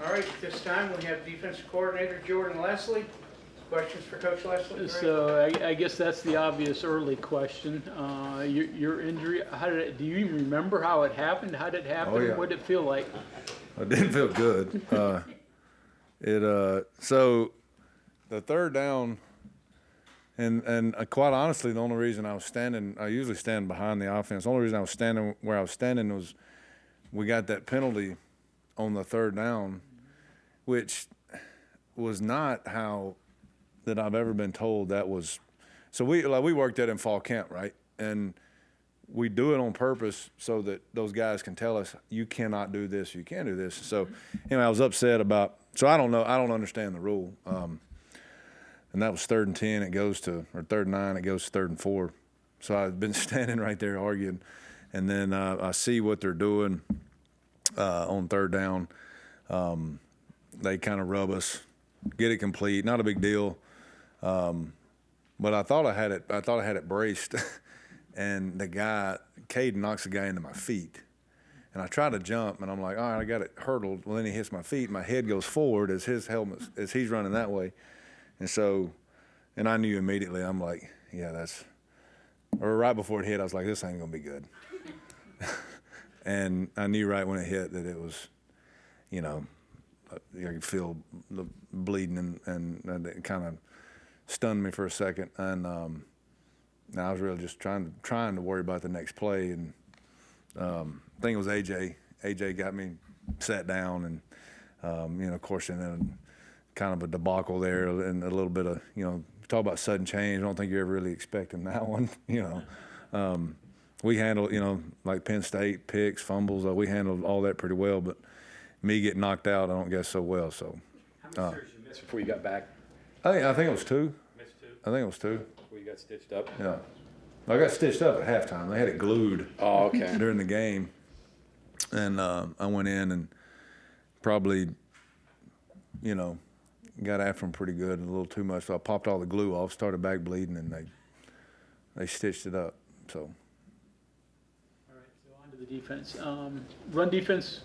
All right, at this time we have defensive coordinator Jordan Lesley. Questions for Coach Lesley? So I guess that's the obvious early question. Your injury, do you even remember how it happened? How did it happen? Oh, yeah. What did it feel like? It didn't feel good. So the third down, and quite honestly, the only reason I was standing, I usually stand behind the offense. The only reason I was standing where I was standing was we got that penalty on the third down, which was not how that I've ever been told that was. So we worked that in fall camp, right? And we do it on purpose so that those guys can tell us, you cannot do this, you can't do this. So anyway, I was upset about, so I don't know, I don't understand the rule. And that was 3rd and 10, it goes to, or 3rd and 9, it goes to 3rd and 4. So I've been standing right there arguing. And then I see what they're doing on 3rd down. They kind of rub us, get it complete, not a big deal. But I thought I had it braced. And the guy, Cade, knocks the guy into my feet. And I try to jump, and I'm like, all right, I got it hurdled. Well, then he hits my feet. My head goes forward as his helmet, as he's running that way. And so, and I knew immediately, I'm like, yeah, that's, or right before it hit, I was like, this ain't going to be good. And I knew right when it hit that it was, you know, I could feel the bleeding, and it kind of stunned me for a second. And I was really just trying to worry about the next play. And I think it was AJ. AJ got me sat down, and you know, of course, and then kind of a debacle there, and a little bit of, you know, talk about sudden change. I don't think you're ever really expecting that one. You know, we handled, you know, like Penn State picks, fumbles. We handled all that pretty well, but me getting knocked out, I don't guess so well. So. How many surgeries you missed before you got back? I think it was 2. Missed 2? I think it was 2. Before you got stitched up? Yeah. I got stitched up at halftime. They had it glued during the game. And I went in and probably, you know, got after them pretty good and a little too much. So I popped all the glue off, started back bleeding, and they stitched it up. So. All right, so on to the defense. Run defense,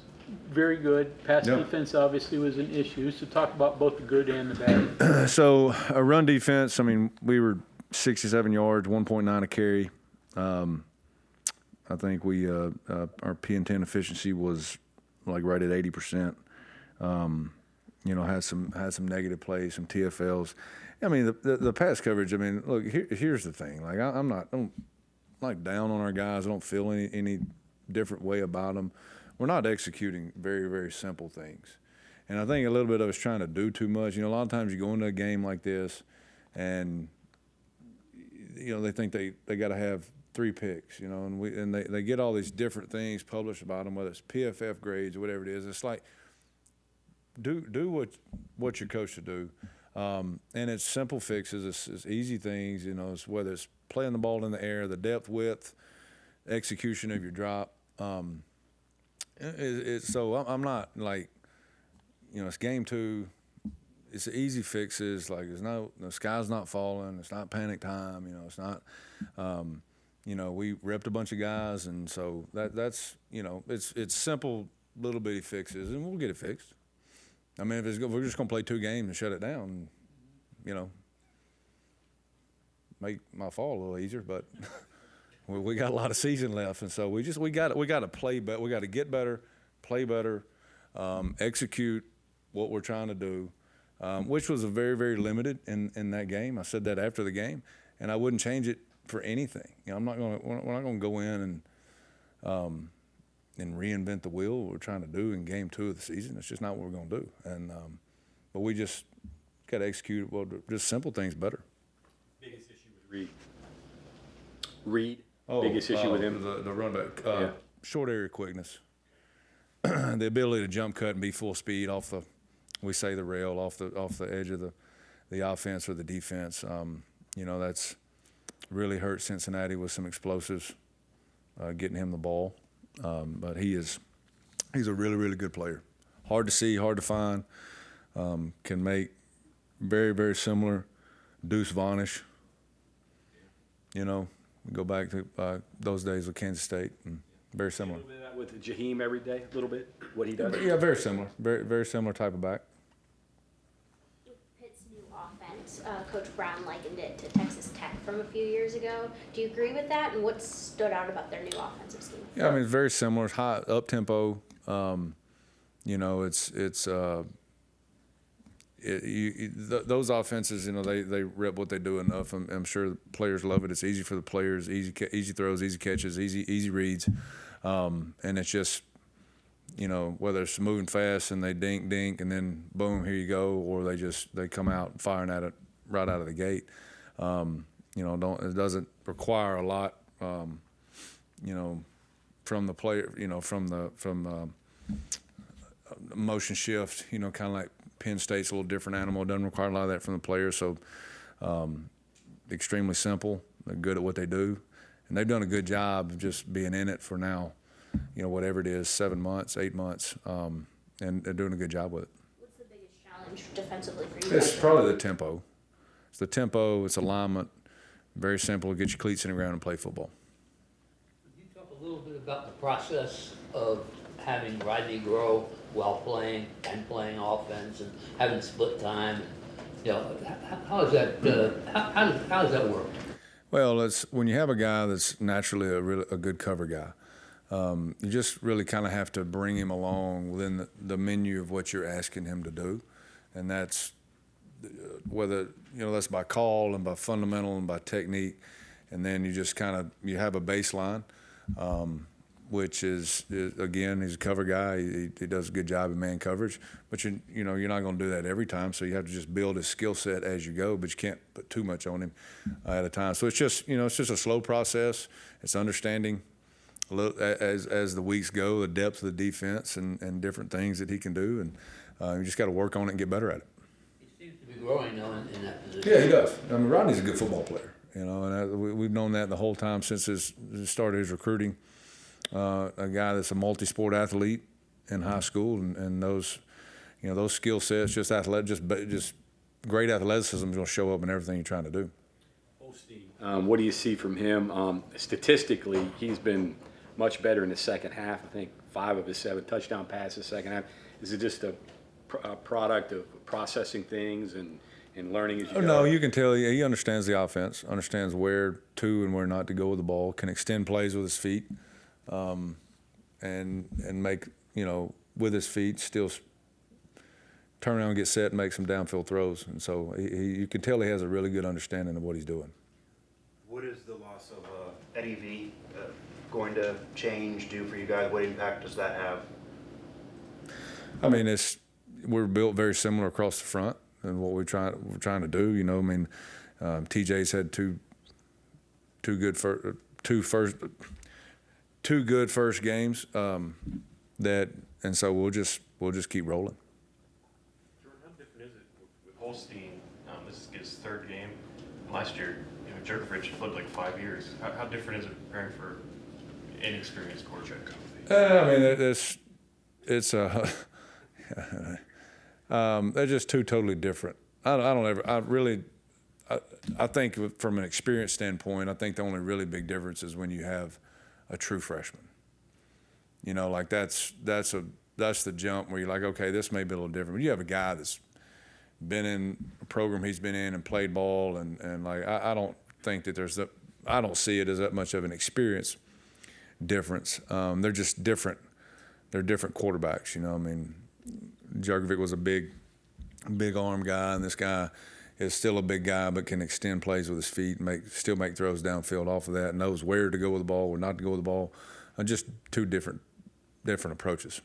very good. Pass defense obviously was an issue. So talk about both the good and the bad. So a run defense, I mean, we were 67 yards, 1.9 a carry. I think we our P&10 efficiency was like right at 80%. You know, had some negative plays, some TFLs. I mean, the pass coverage. I mean, look, here's the thing. Like I'm not like down on our guys. I don't feel any different way about them. We're not executing very, very simple things. And I think a little bit of us trying to do too much. You know, a lot of times you go into a game like this and, you know, they think they got to have 3 picks, you know, and they get all these different things published about them, whether it's PFF grades or whatever it is. It's like, do what your coach should do. And it's simple fixes. It's easy things, you know, it's whether it's playing the ball in the air, the depth, width, execution of your drop. So I'm not like, you know, it's game 2. It's easy fixes. Like the sky's not falling. It's not panic time. You know, it's not. You know, we repped a bunch of guys, and so that's you know, it's simple little bitty fixes, and we'll get it fixed. I mean, if we're just gonna play 2 games and shut it down, you know, make my fall a little easier, but. We got a lot of season left, and so we got to play better. We got to get better, play better, execute what we're trying to do, which was a very, very limited in that game. I said that after the game, and I wouldn't change it for anything. You know, we're not going to go in and reinvent the wheel. What we're trying to do in game 2 of the season. It's just not what we're going to do. And but we just got to execute just simple things better. Biggest issue with Reed. Biggest issue with him? The run back. Short area quickness. The ability to jump cut and be full speed off the rail, off the edge of the offense or the defense. You know, that's really hurt Cincinnati with some explosives, getting him the ball. But he's a really, really good player. Hard to see, hard to find. Can make very, very similar Deuce Vaughnish. You know. Go back to those days with Kansas State, and Very A similar. little bit of that with Jaheim every day, a little bit, what he does. Yeah, very similar. Very similar type of back. With Pitt's new offense, Coach Brown likened it to Texas Tech from a few years ago. Do you agree with that? And what stood out about their new offensive scheme? Yeah, I mean, it's very similar. It's high, up tempo. Those offenses, they rep what they do enough. I'm sure the players love it. It's easy for the players, easy throws, easy catches, easy reads, and it's just, whether it's moving fast and they dink, and then boom, here you go, or they come out firing at it right out of the gate. It doesn't require a lot, from the player, from motion shift, kind of like Penn State's a little different animal. It doesn't require a lot of that from the players. So extremely simple. They're good at what they do. And they've done a good job of just being in it for now, whatever it is, 7 months, 8 months. And they're doing a good job with it. What's the biggest challenge defensively for you? It's probably the tempo. It's the tempo, it's alignment. Very simple. Get your cleats in the ground and play football. Could you talk a little bit about the process of having Rodney grow while playing and playing offense and having split time? How does that work? Well, it's when you have a guy that's naturally a good cover guy. You just really kind of have to bring him along within the menu of what you're asking him to do, and that's whether that's by call and by fundamental and by technique, and then you just you have a baseline, which is again, he's a cover guy. He does a good job in man coverage, but you're not going to do that every time. So you have to just build his skill set as you go, but you can't put too much on him at a time. So it's just a slow process. It's understanding as the weeks go, the depth of the defense and different things that he can do, and you just got to work on it and get better at it. He seems to be growing though in that position. Yeah, he does. I mean, Rodney's a good football player, and we've known that the whole time since his start of his recruiting. A guy that's a multi-sport athlete in high school, and those skill sets, just great athleticism is going to show up in everything you're trying to do. What do you see from him? Statistically, he's been much better in the second half. I think 5 of his 7 touchdown passes second half. Is it just a product of processing things and learning as you go? No, you can tell he understands the offense, understands where to and where not to go with the ball, can extend plays with his feet, and make, with his feet, still turn around and get set and make some downfield throws. And so you can tell he has a really good understanding of what he's doing. What is the loss of Eddie V going to do for you guys? What impact does that have? I mean, we're built very similar across the front and what we're trying to do. TJ's had two good first games and so we'll just keep rolling. Jordan, how different is it with Holstein? This is his 3rd game. Last year, Jerkovich played like 5 years. How different is it preparing for inexperienced quarterback? I mean, they're just two totally different. I think from an experience standpoint, I think the only really big difference is when you have a true freshman. Like that's the jump where you're like, okay, this may be a little different. But you have a guy that's been in a program he's been in and played ball, and like I don't think that I don't see it as that much of an experience difference. They're just different. They're different quarterbacks. I mean, Jerkovic was a big arm guy, and this guy is still a big guy but can extend plays with his feet and still make throws downfield off of that, knows where to go with the ball or not to go with the ball. Just two different approaches.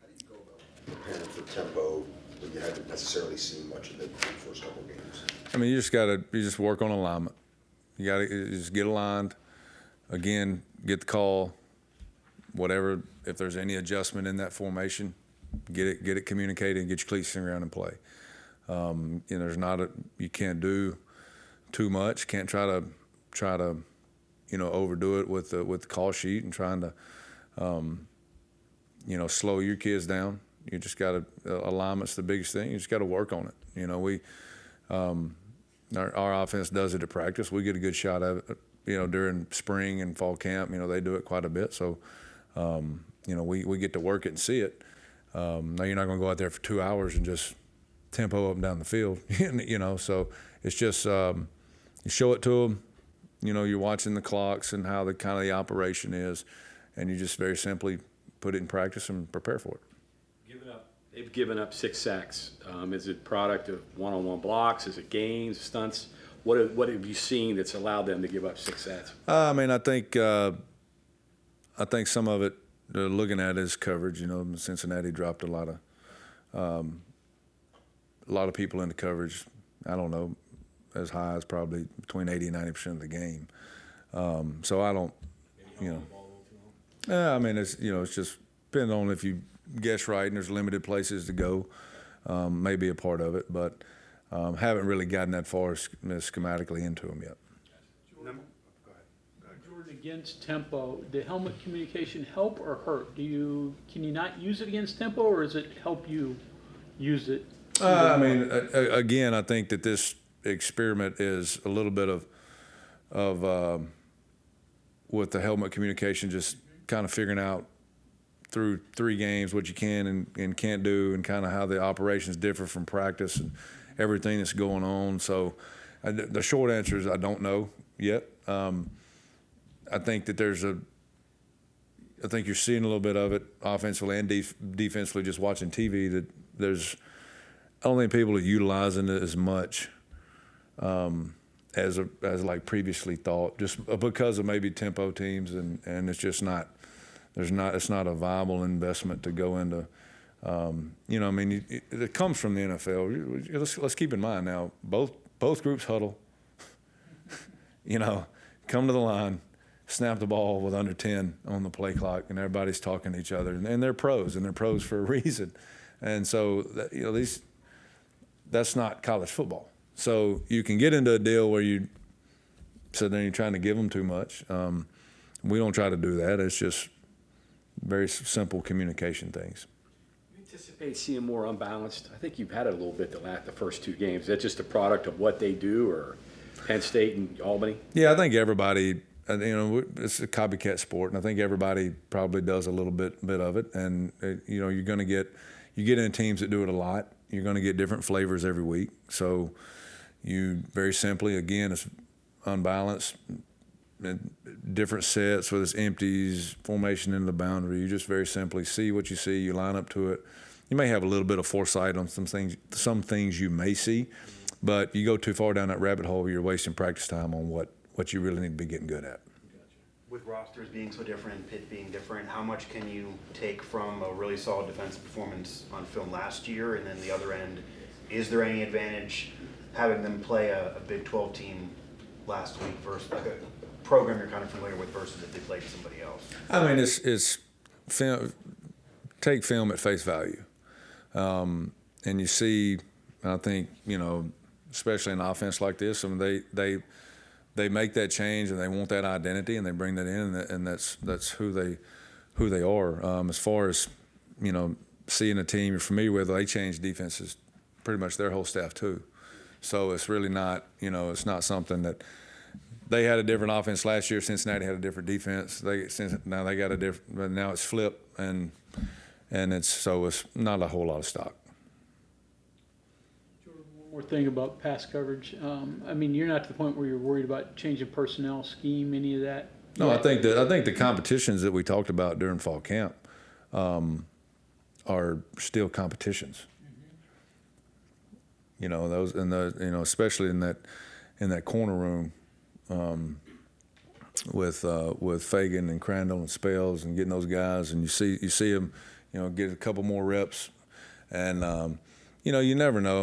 How do you go about preparing for tempo when you haven't necessarily seen much of it in the first couple of games? I mean, you just work on alignment. You got to just get aligned. Again, get the call. Whatever, if there's any adjustment in that formation, get it communicated and get your cleats in the ground and play. You can't do too much. Can't try to overdo it with the call sheet and trying to slow your kids down. You just got to alignment's the biggest thing. You just got to work on it. Our offense does it at practice. We get a good shot at during spring and fall camp, they do it quite a bit. So, we get to work it and see it. Now you're not going to go out there for 2 hours and just tempo up and down the field, so it's just, you show it to them, you're watching the clocks and how the kind of the operation is, and you just very simply put it in practice and prepare for it. They've given up 6 sacks. Is it product of one-on-one blocks? Is it games, stunts? What have you seen that's allowed them to give up 6 sacks? I think some of it they're looking at is coverage. Cincinnati dropped a lot of people into coverage. I don't know, as high as probably between 80 and 90% of the game. So I don't, it's just depending on if you guess right and there's limited places to go, may be a part of it, but haven't really gotten that far schematically into them yet. Jordan, against tempo, did helmet communication help or hurt? Can you not use it against tempo, or does it help you use it? Again, I think that this experiment is a little bit of with the helmet communication, just kind of figuring out through 3 games what you can and can't do, and kind of how the operations differ from practice and everything that's going on. So the short answer is I don't know yet. I think that I think you're seeing a little bit of it offensively and defensively, just watching TV, that I don't think people are utilizing it as much as like previously thought, just because of maybe tempo teams, and it's just not. It's not a viable investment to go into. It comes from the NFL. Let's keep in mind now, both groups huddle. Come to the line, snap the ball with under 10 on the play clock, and everybody's talking to each other. And they're pros, and they're pros for a reason. And so that's not college football. So you can get into a deal where you sit there and you're trying to give them too much. We don't try to do that. It's just very simple communication things. You anticipate seeing more unbalanced? I think you've had it a little bit the first 2 games. Is that just a product of what they do, or Penn State and Albany? Yeah, I think everybody, it's a copycat sport, and I think everybody probably does a little bit of it. And you're going to you get in teams that do it a lot. You're going to get different flavors every week. So you very simply, again, it's unbalanced. Different sets, whether it's empties, formation in the boundary. You just very simply see what you see. You line up to it. You may have a little bit of foresight on some things you may see, but you go too far down that rabbit hole, you're wasting practice time on what you really need to be getting good at. With rosters being so different, Pitt being different, how much can you take from a really solid defensive performance on film last year, and then the other end, is there any advantage having them play a Big 12 team last week versus like a program you're kind of familiar with versus if they played somebody else? It's film, take film at face value. And you see, I think, especially in offense like this, they make that change and they want that identity and they bring that in, and that's who they are. As far as, seeing a team you're familiar with, they change defenses, pretty much their whole staff too. So it's really not, it's not something that. They had a different offense last year. Cincinnati had a different defense. Now they got a different. But now it's flipped, and it's not a whole lot of stock. Jordan, one more thing about pass coverage. You're not to the point where you're worried about changing personnel scheme, any of that. No, I think the competitions that we talked about during fall camp are still competitions. Those especially in that corner room. With Fagan and Crandall and Spells and getting those guys, and you see them, get a couple more reps, and you never know.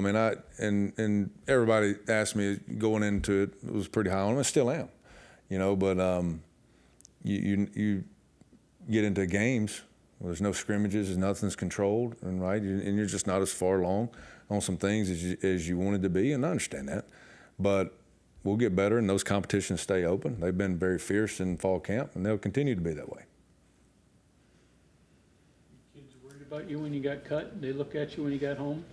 And everybody asked me going into it was pretty high on them. I still am, but you get into games where there's no scrimmages, and nothing's controlled, and you're just not as far along on some things as you wanted to be, and I understand that, but. We'll get better, and those competitions stay open. They've been very fierce in fall camp, and they'll continue to be that way. Kids worried about you when you got cut? They look at you when you got home?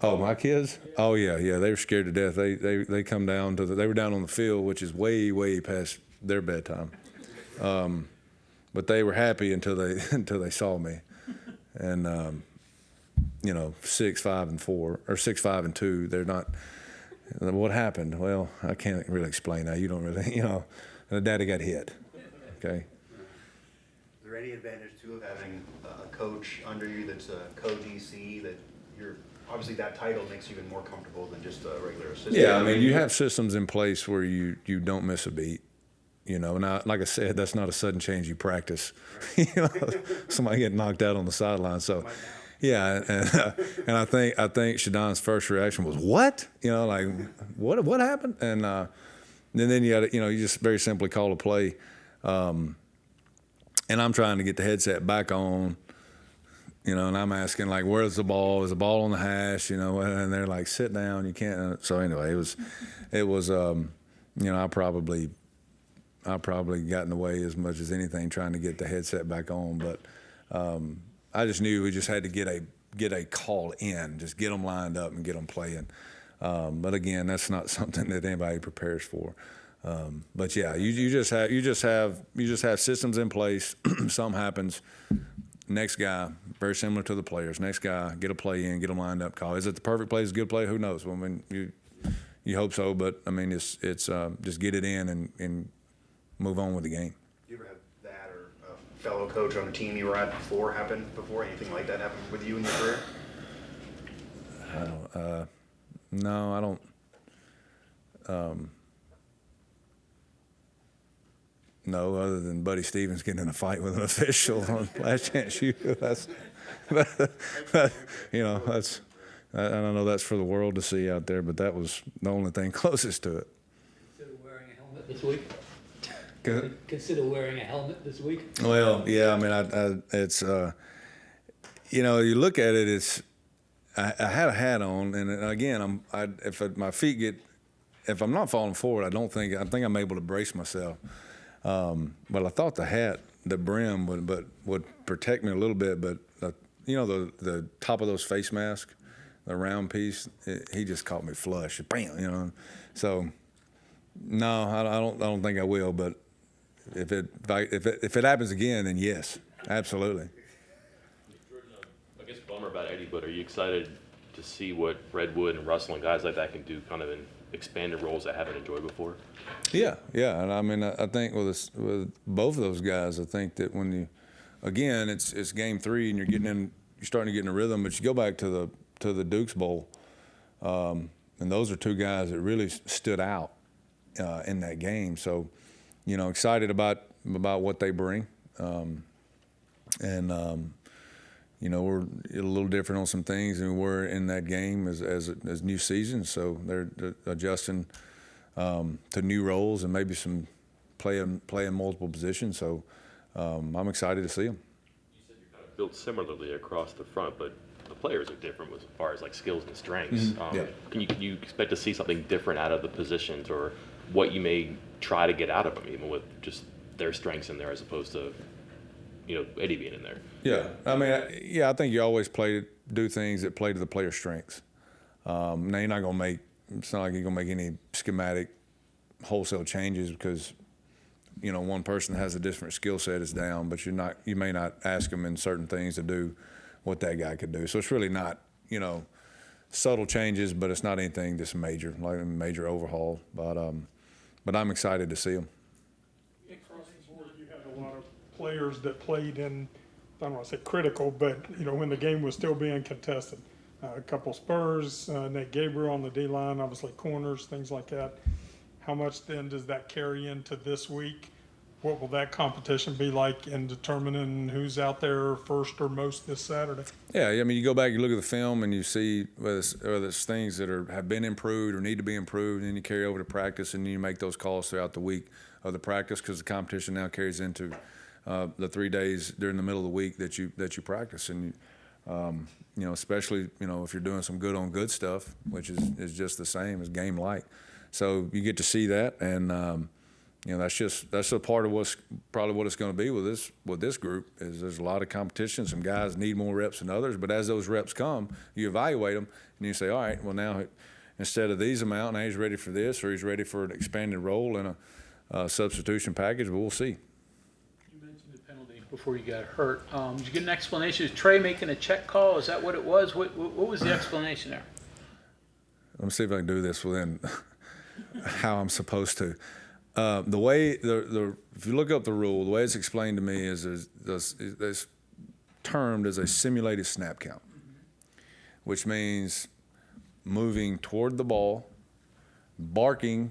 Oh, my kids? Oh, yeah, they were scared to death. They come down they were down on the field, which is way past their bedtime. But they were happy until they saw me. And, 6, 5, and 4, or 6, 5, and 2, they're not, what happened? Well, I can't really explain that. You don't really, the daddy got hit, okay? Is there any advantage too of having a coach under you that's a co-DC that you're, obviously that title makes you even more comfortable than just a regular assistant? Yeah, I mean, you have systems in place where you don't miss a beat. Now, like I said, that's not a sudden change you practice. Somebody get knocked out on the sideline. So, yeah, and I think Shadon's first reaction was, "What?" Like, what happened? And then you got you just very simply call a play. And I'm trying to get the headset back on. And I'm asking, like, where's the ball? Is the ball on the hash? And they're like, sit down, you can't. So anyway, it was I probably got in the way as much as anything trying to get the headset back on. But I just knew we just had to get a call in, just get them lined up and get them playing. But again, that's not something that anybody prepares for. But yeah, you just have systems in place. Something happens. Next guy, very similar to the players. Next guy, get a play in, get them lined up. Call. Is it the perfect play? Is it a good play? Who knows? Well, I mean, you hope so, but I mean, it's just get it in and move on with the game. Do you ever have that or a fellow coach on a team you were at before anything like that happened with you in your career? No, I don't. No, other than Buddy Stevens getting in a fight with an official on last chance shoot. That's I don't know. That's for the world to see out there, but that was the only thing closest to it. Consider wearing a helmet this week? Good. Consider wearing a helmet this week? Well, yeah. I mean, it's you look at it. It's I had a hat on, and again, if I'm not falling forward, I think I'm able to brace myself. But I thought the hat, the brim would protect me a little bit, but the top of those face masks, the round piece, he just caught me flush, bam, So no, I don't think I will. But if it happens again, then yes, absolutely. I guess bummer about Eddie, but are you excited to see what Redwood and Russell and guys like that can do, kind of in expanded roles that haven't enjoyed before? Yeah, and I mean, I think with both of those guys, I think that when it's game 3 and you're starting to get in a rhythm. But you go back to the Dukes Bowl, and those are two guys that really stood out in that game. So, excited about what they bring, we're a little different on some things than we were in that game as new season. So they're adjusting to new roles and maybe some playing multiple positions. So I'm excited to see them. You said you're kind of built similarly across the front, but the players are different as far as like skills and strengths. Yeah. Can you expect to see something different out of the positions, or what you may try to get out of them, even with just their strengths in there as opposed to Eddie being in there? Yeah, I mean, I think you always do things that play to the player's strengths. Now you're not gonna make. It's not like you're gonna make any schematic wholesale changes because one person has a different skill set is down, but you may not ask them in certain things to do what that guy could do. So it's really not subtle changes, but it's not anything that's major, like a major overhaul. But I'm excited to see them. Across the board, you had a lot of players that played in, I don't want to say critical, but when the game was still being contested. A couple Spurs, Nate Gabriel on the D-line, obviously corners, things like that. How much then does that carry into this week? What will that competition be like in determining who's out there first or most this Saturday? Yeah, I mean, you go back, you look at the film, and you see whether it's things that have been improved or need to be improved, and then you carry over to practice, and you make those calls throughout the week of the practice because the competition now carries into the 3 days during the middle of the week that you practice, and especially if you're doing some good on good stuff, which is just the same as game like. So you get to see that, and You know, that's a part of what's probably what it's going to be with this group is there's a lot of competition. Some guys need more reps than others, but as those reps come, you evaluate them and you say, all right, well now instead of these amount, now he's ready for this, or he's ready for an expanded role in a substitution package. But we'll see. You mentioned the penalty before you got hurt. Did you get an explanation? Is Trey making a check call? Is that what it was? What was the explanation there? Let me see if I can do this within how I'm supposed to. The way if you look up the rule, the way it's explained to me is it's termed as a simulated snap count, which means moving toward the ball, barking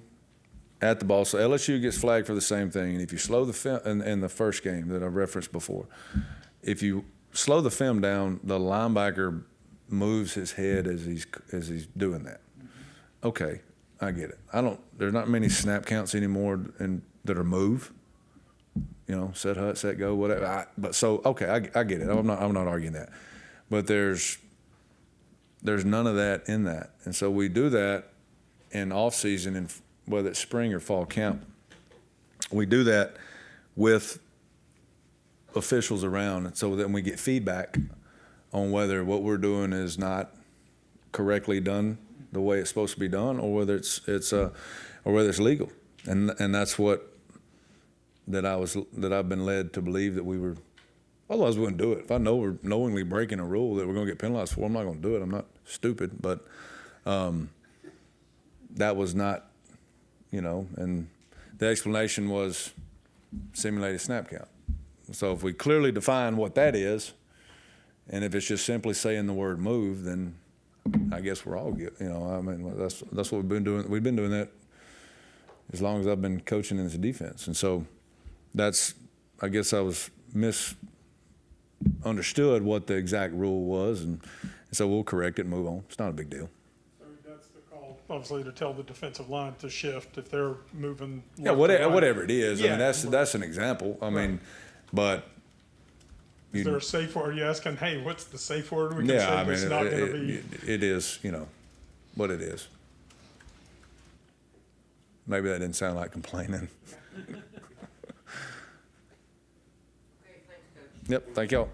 at the ball. So LSU gets flagged for the same thing. And if you slow the film in the first game that I referenced before, if you slow the film down, the linebacker moves his head as he's doing that. Okay. I get it. There's not many snap counts anymore that are move. You know, set hut, set go, whatever. I get it. I'm not arguing that. But there's none of that in that. And so we do that in off season, and whether it's spring or fall camp. We do that with officials around, and so then we get feedback on whether what we're doing is not correctly done the way it's supposed to be done, or whether it's legal, and that's what I've been led to believe that we were. Otherwise, we wouldn't do it. If I know we're knowingly breaking a rule that we're going to get penalized for, I'm not going to do it. I'm not stupid, but that was not, and the explanation was simulated snap count. So if we clearly define what that is, and if it's just simply saying the word move, then I guess we're all good. I mean, that's what we've been doing. We've been doing that as long as I've been coaching in the defense. And so I guess I was misunderstood what the exact rule was. And so we'll correct it and move on. It's not a big deal. So that's the call, obviously, to tell the defensive line to shift if they're moving. Yeah, whatever it is. Yeah, I mean, that's an example. I mean, but. Is there a safe word? Are you asking, hey, what's the safe word we can say? I mean, it's not going to be. It is, what it is. Maybe that didn't sound like complaining. Okay, thanks, Coach. Yep, thank y'all.